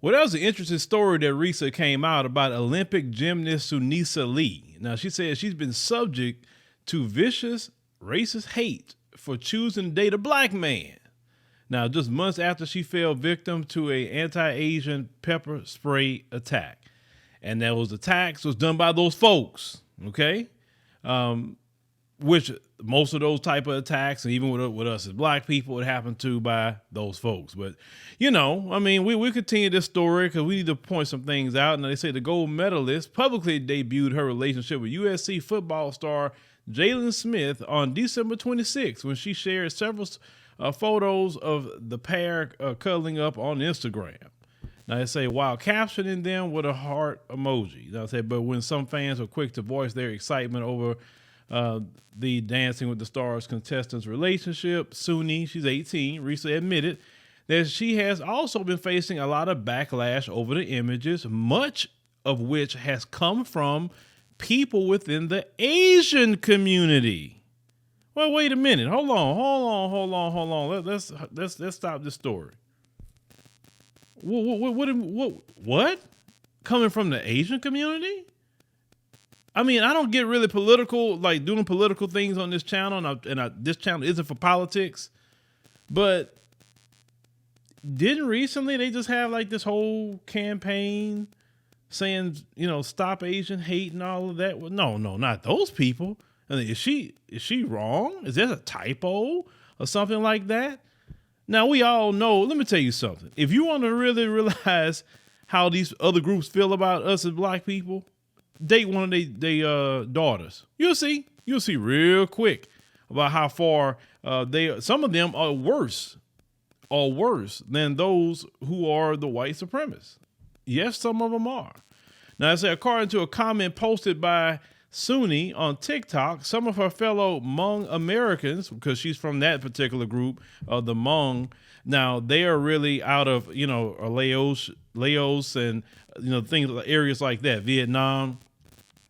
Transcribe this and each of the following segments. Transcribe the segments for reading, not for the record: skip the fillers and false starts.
Well, that was an interesting story that recently came out about Olympic gymnast Sunisa Lee. Now, she said she's been subject to vicious racist hate for choosing to date a black man. Now, just months after she fell victim to a anti-Asian pepper spray attack. And those attacks was done by those folks, okay? Which most of those type of attacks, and even with us as black people, it happened to by those folks. But, you know, I mean, we continue this story because we need to point some things out. And they say the gold medalist publicly debuted her relationship with USC football star Jaylin Smith on December 26th when she shared several photos of the pair cuddling up on Instagram. Now they say while captioning them with a heart emoji. Now they say, but when some fans were quick to voice their excitement over the Dancing with the Stars contestants' relationship, Suni, she's 18, recently admitted that she has also been facing a lot of backlash over the images, much of which has come from people within the Asian community. Well, wait a minute. Hold on. Let's stop this story. What? Coming from the Asian community? I mean, I don't get really political, like doing political things on this channel, and this channel isn't for politics. But didn't recently they just have like this whole campaign saying, you know, stop Asian hate and all of that? Well, no, not those people. I mean, is she wrong? Is there a typo or something like that? Now, we all know, let me tell you something. If you want to really realize how these other groups feel about us as black people, date one of their daughters. You'll see real quick about how far some of them are worse than those who are the white supremacists. Yes, some of them are. Now, I say, according to a comment posted by Suni on TikTok, some of her fellow Hmong Americans, because she's from that particular group, the Hmong, now they are really out of, you know, Laos and, you know, things, areas like that, Vietnam.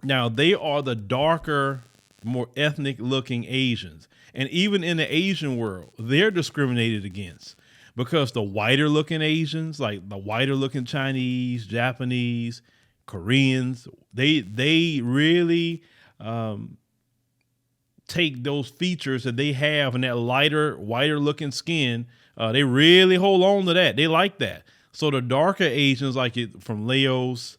Now they are the darker, more ethnic looking Asians. And even in the Asian world, they're discriminated against because the whiter looking Asians, like the whiter looking Chinese, Japanese, Koreans, they really take those features that they have in that whiter looking skin. They really hold on to that. They like that. So the darker Asians, like it from Laos,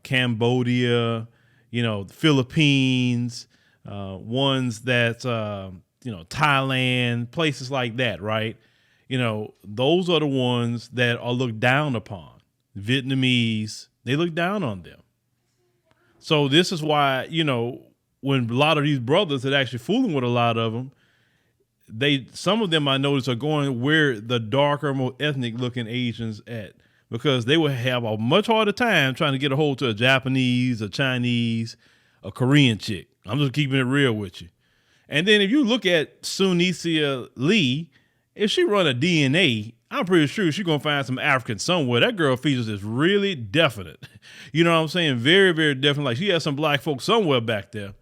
Cambodia, you know, Philippines, ones that, you know, Thailand, places like that, right? You know, those are the ones that are looked down upon. Vietnamese, they look down on them. So this is why, you know, when a lot of these brothers that actually fooling with a lot of them, some of them I notice are going where the darker, more ethnic looking Asians at, because they would have a much harder time trying to get a hold to a Japanese, a Chinese, a Korean chick. I'm just keeping it real with you. And then if you look at Sunisa Lee, if she run a DNA, I'm pretty sure she's going to find some African somewhere. That girl features is really definite. You know what I'm saying? Very, very definite. Like she has some black folks somewhere back there.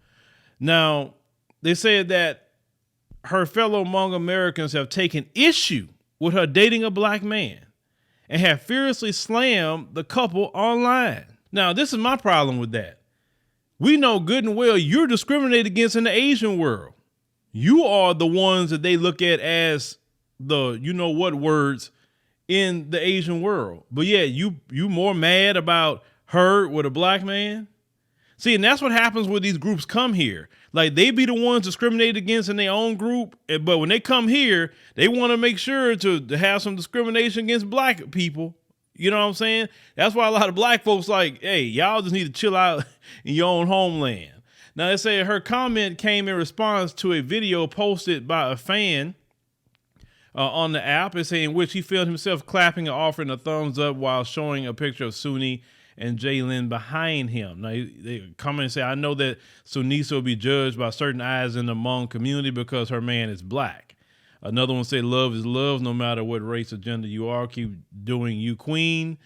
Now, they said that her fellow Hmong Americans have taken issue with her dating a black man and have fiercely slammed the couple online. Now, this is my problem with that. We know good and well you're discriminated against in the Asian world. You are the ones that they look at as the you know what words in the Asian world. But yeah, you more mad about her with a black man? See, and that's what happens when these groups come here. Like they be the ones discriminated against in their own group, but when they come here, they want to make sure to have some discrimination against black people. You know what I'm saying? That's why a lot of black folks like, hey, y'all just need to chill out in your own homeland. Now they say her comment came in response to a video posted by a fan on the app, in which he filmed himself clapping and offering a thumbs up while showing a picture of Suni and Jaylin behind him. Now, they come and say, I know that Sunisa will be judged by certain eyes in the Hmong community because her man is black. Another one said, love is love, no matter what race or gender you are. Keep doing you, queen.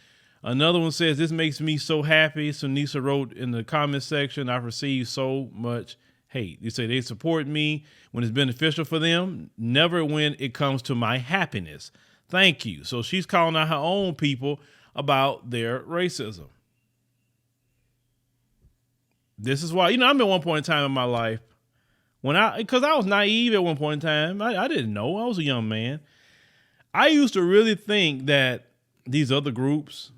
Another one says, this makes me so happy. Sunisa wrote in the comment section, I've received so much hate. They say they support me when it's beneficial for them, never when it comes to my happiness. Thank you. So she's calling out her own people about their racism. This is why, I'm at one point in time in my life because I was naive at one point in time. I didn't know. I was a young man. I used to really think that these other groups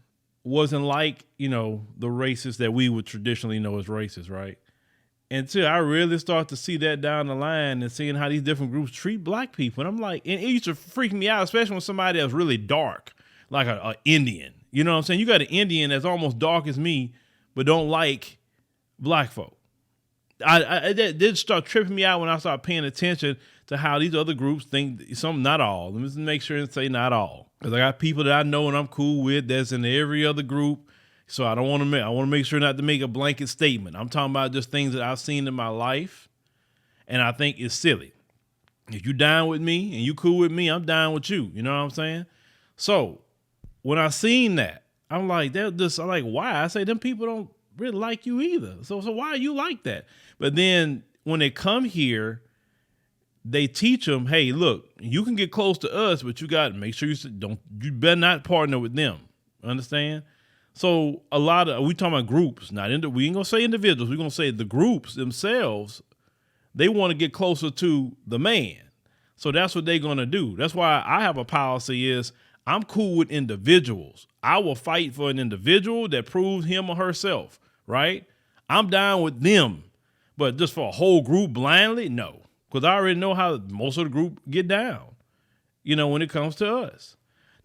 wasn't like, the racists that we would traditionally know as racist, right? Until I really start to see that down the line and seeing how these different groups treat black people. And I'm like, and it used to freak me out, especially when somebody that's really dark, like a Indian. You know what I'm saying? You got an Indian that's almost dark as me, but don't like black folk. That did start tripping me out when I started paying attention to how these other groups think. Some, not all. Let me just make sure and say not all, because I got people that I know and I'm cool with that's in every other group. So I want to make sure not to make a blanket statement. I'm talking about just things that I've seen in my life, and I think it's silly. If you down with me and you cool with me, I'm down with you. You know what I'm saying? So when I seen that, I'm like, why? I say them people don't really like you either. So why are you like that? But then when they come here, they teach them, hey, look, you can get close to us, but you got to make sure you better not partner with them. Understand? So we talking about groups, we ain't gonna say individuals. We're gonna say the groups themselves. They want to get closer to the man. So that's what they're gonna do. That's why I have a policy is I'm cool with individuals. I will fight for an individual that proves him or herself, right? I'm down with them, but just for a whole group blindly, no. Because I already know how most of the group get down, when it comes to us.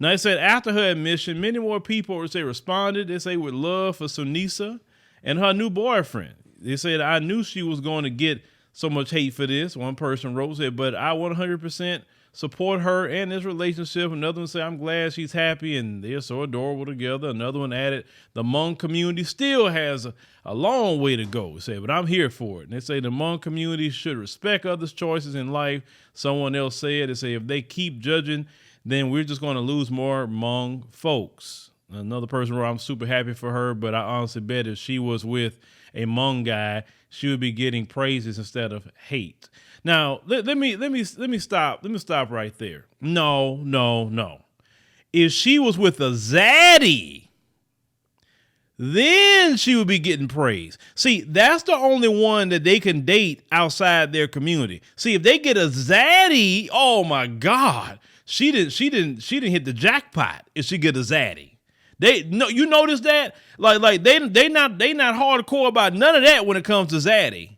Now, they said after her admission, many more people responded. They say with love for Sunisa and her new boyfriend. They said, I knew she was going to get so much hate for this. One person wrote, said, but I 100% support her and this relationship. Another one said, I'm glad she's happy and they're so adorable together. Another one added, the Hmong community still has a long way to go. They say, but I'm here for it. And they say the Hmong community should respect others' choices in life. Someone else said, they say, if they keep judging, then we're just going to lose more Hmong folks. Another person wrote, I'm super happy for her, but I honestly bet if she was with a Hmong guy, she would be getting praises instead of hate. Now, let me stop right there. No. If she was with a zaddy, then she would be getting praise. See, that's the only one that they can date outside their community. See, if they get a zaddy, oh my God. She didn't hit the jackpot if she get a zaddy. You notice that? Like they not hardcore about none of that when it comes to zaddy.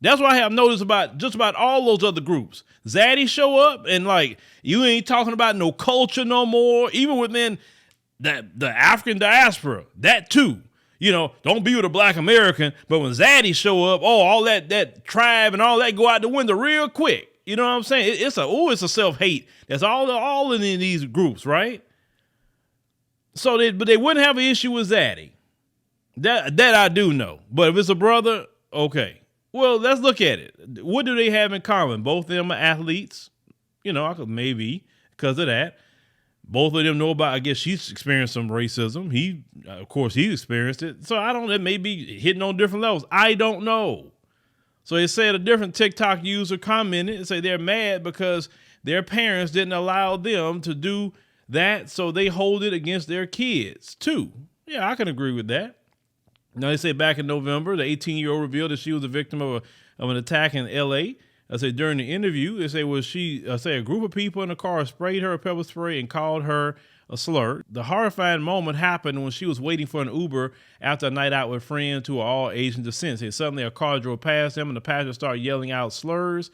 That's what I have noticed about just about all those other groups. Zaddy show up and you ain't talking about no culture no more, even within the African diaspora. That too. Don't be with a black American, but when zaddy show up, all that tribe and all that go out the window real quick. You know what I'm saying? It's a self-hate. That's all in these groups, right? So they wouldn't have an issue with zaddy. That I do know. But if it's a brother, okay. Well, let's look at it. What do they have in common? Both of them are athletes. I could maybe because of that. Both of them know about, I guess she's experienced some racism. He experienced it. So it may be hitting on different levels. I don't know. So they said a different TikTok user commented and say they're mad because their parents didn't allow them to do that, so they hold it against their kids too. Yeah, I can agree with that. Now they say back in November, the 18-year-old revealed that she was a victim of an attack in L.A. I say during the interview, they say a group of people in the car sprayed her with pepper spray and called her a slur. The horrifying moment happened when she was waiting for an Uber after a night out with friends who are all Asian descent. Suddenly a car drove past them and the passenger started yelling out slurs.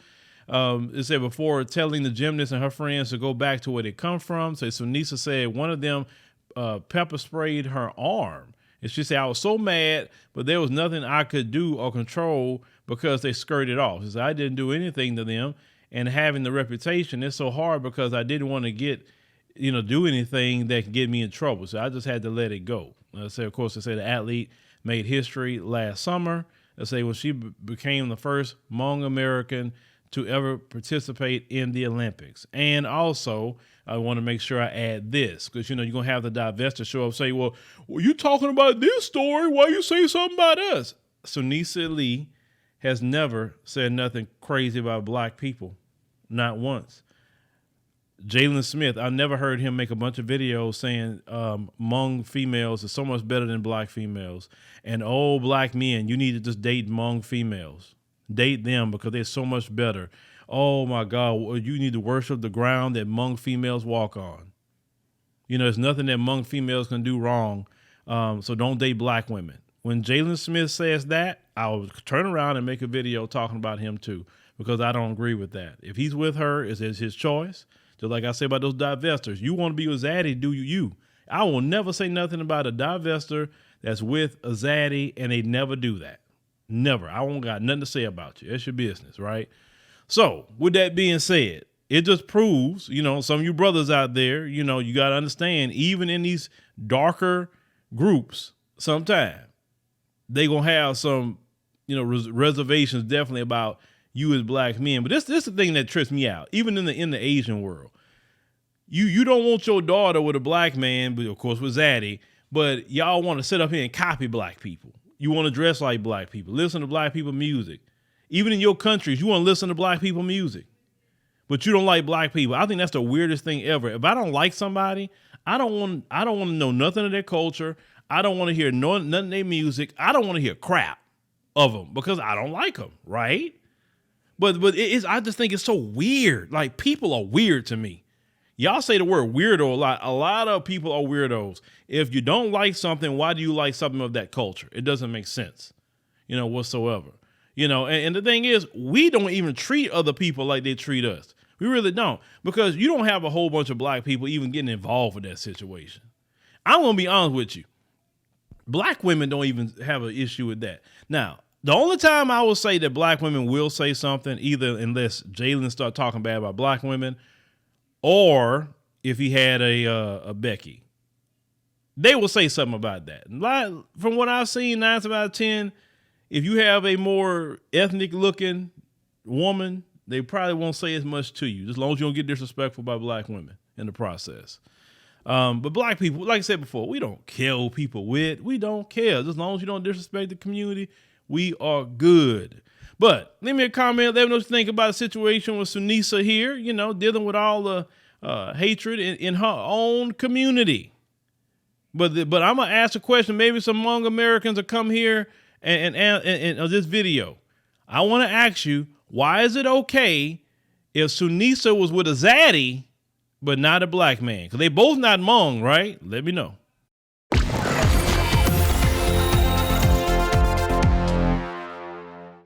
It said before telling the gymnast and her friends to go back to where they come from. So Sunisa said one of them pepper sprayed her arm. And she said, I was so mad, but there was nothing I could do or control because they skirted off. She said, I didn't do anything to them. And having the reputation, it's so hard because I didn't want to do anything that can get me in trouble. So I just had to let it go. Of course, they say the athlete made history last summer. They say when she became the first Hmong American to ever participate in the Olympics. And also, I want to make sure I add this because, you're going to have the divester show up and say, well, you talking about this story. Why you say something about us? Sunisa Lee has never said nothing crazy about black people. Not once. Jaylin Smith, I never heard him make a bunch of videos saying Hmong females is so much better than black females. And oh, black men, you need to just date Hmong females. Date them because they're so much better. Oh my God, you need to worship the ground that Hmong females walk on. You know, there's nothing that Hmong females can do wrong. So don't date black women. When Jaylin Smith says that, I'll turn around and make a video talking about him too, because I don't agree with that. If he's with her, it's his choice. Just like I say about those divestors, you want to be with Zaddy, do you? I will never say nothing about a divester that's with a Zaddy, and they never do that. Never. I won't got nothing to say about you. It's your business, right? So with that being said, it just proves, you know, some of you brothers out there, you know, you got to understand, even in these darker groups, sometimes they going to have some, you know, reservations definitely about you as black men. But this is the thing that trips me out, even in the Asian world. You don't want your daughter with a black man, but of course with Zaddy, but y'all want to sit up here and copy black people. You want to dress like black people, listen to black people music. Even in your countries, you want to listen to black people music, but you don't like black people. I think that's the weirdest thing ever. If I don't like somebody, I don't want to know nothing of their culture. I don't want to hear nothing of their music. I don't want to hear crap of them because I don't like them, right? But I just think it's so weird. Like, people are weird to me. Y'all say the word weirdo a lot. A lot of people are weirdos. If you don't like something, why do you like something of that culture? It doesn't make sense, you know, whatsoever. You know, and the thing is, we don't even treat other people like they treat us. We really don't, because you don't have a whole bunch of black people even getting involved with that situation. I'm going to be honest with you. Black women don't even have an issue with that. Now, the only time I will say that black women will say something, either unless Jaylin start talking bad about black women, or if he had a Becky, they will say something about that. From what I've seen, 9 out of 10, if you have a more ethnic looking woman, they probably won't say as much to you, as long as you don't get disrespectful by black women in the process. But black people, like I said before, we don't kill people with. We don't care. As long as you don't disrespect the community, we are good. But leave me a comment. Let me know what you think about the situation with Sunisa here, you know, dealing with all the hatred in her own community. But I'm going to ask a question. Maybe some Hmong Americans will come here and this video. I want to ask you, why is it okay if Sunisa was with a Zaddy, but not a black man? Because they both not Hmong, right? Let me know.